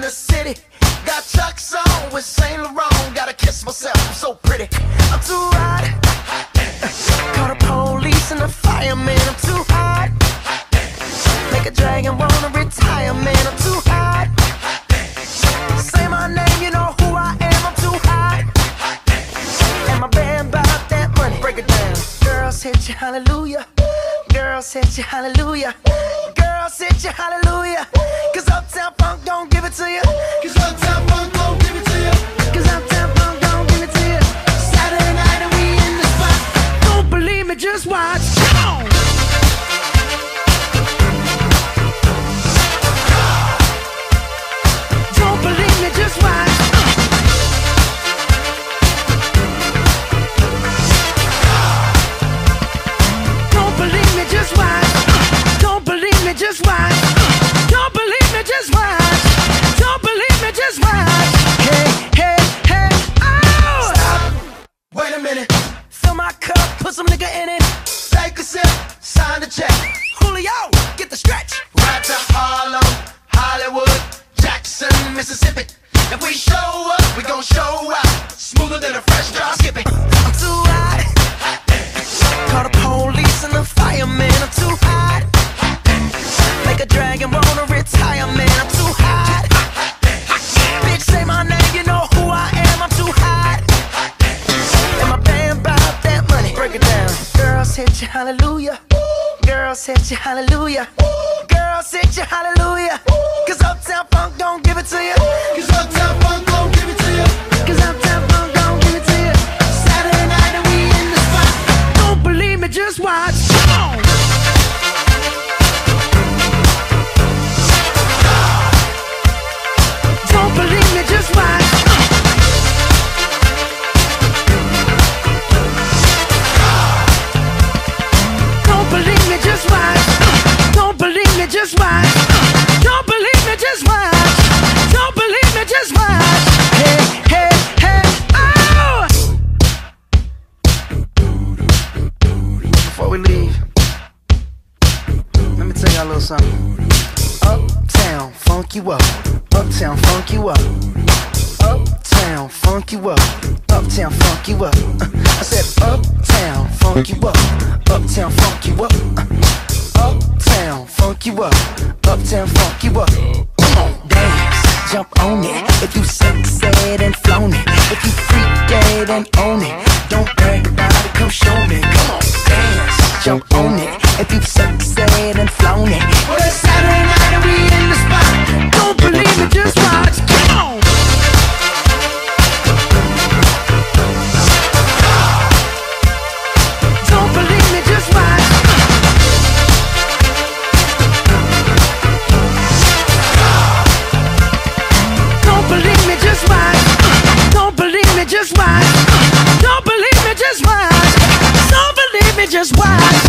the city. Got Chuck's on with Saint Laurent. Gotta kiss myself, I'm so pretty. I'm too hot. Call the police and the fireman. I'm too hot. Make a dragon wanna retire, man. I'm too hot. Say my name, you know who I am. I'm too hot. And my band bought that money. Break it down. Girls hit you, hallelujah. Girls hit you, hallelujah. Girls hit you, hallelujah. Cause Uptown Funk don't give it to you. Cause Uptown Funk don't give it to you. Cause Uptown Funk don't give it to you. Saturday night and we in the spot. Don't believe me, just watch. Come on. Don't believe me, just watch. Don't believe me, just watch. Don't believe me, just watch. Don't believe me, just watch. Don't believe me, just watch. Hey, hey, hey, oh! Stop. Wait a minute. Fill my cup, put some nigga in it. Take a sip, sign the check. Julio, get the stretch. Right to Harlem, Hollywood, Jackson, Mississippi. If we show up, we gon' show out. Smoother than a fresh drop skipping. I'm too hot. Call the police and the fireman. I'm too hot. Make a dragon wanna retire, man. I'm too hot. Bitch, say my name, you know who I am. I'm too hot. And my band bought that money. Break it down. Girls hit you, hallelujah. Girls hit you, hallelujah. Girls hit you, hallelujah. Cause Uptown Funk don't give it to you. Cause Uptown Funk don't give it to you. Cause Uptown Funk don't give it to you. Saturday night and we in the spot. Don't believe me, just watch. Come on. Don't believe me, just watch. Don't believe me, just watch. Don't believe me, just watch. Don't believe me, just watch. Don't believe me, just watch. Hey, hey, hey, oh! Before we leave, let me tell y'all a little something. Uptown, funk you up. Uptown, funk you up. Uptown, funk you up. Uptown, funk you up. I said uptown, funk you up. Uptown, funk you up. Uptown, funk you up. Uptown, funk you up. Come on, dance, jump on it. If you sexed and flown it, if you freaked dead and own it, don't brag about it, come show me. Come on, dance, jump on it. If you sexed and flown it, well, it's Saturday night and we in the spot. Don't believe it, just watch. Come on. Don't believe me, just watch. Don't believe me, just watch. Don't believe me, just watch. Don't believe me, just watch. Don't believe me, just watch.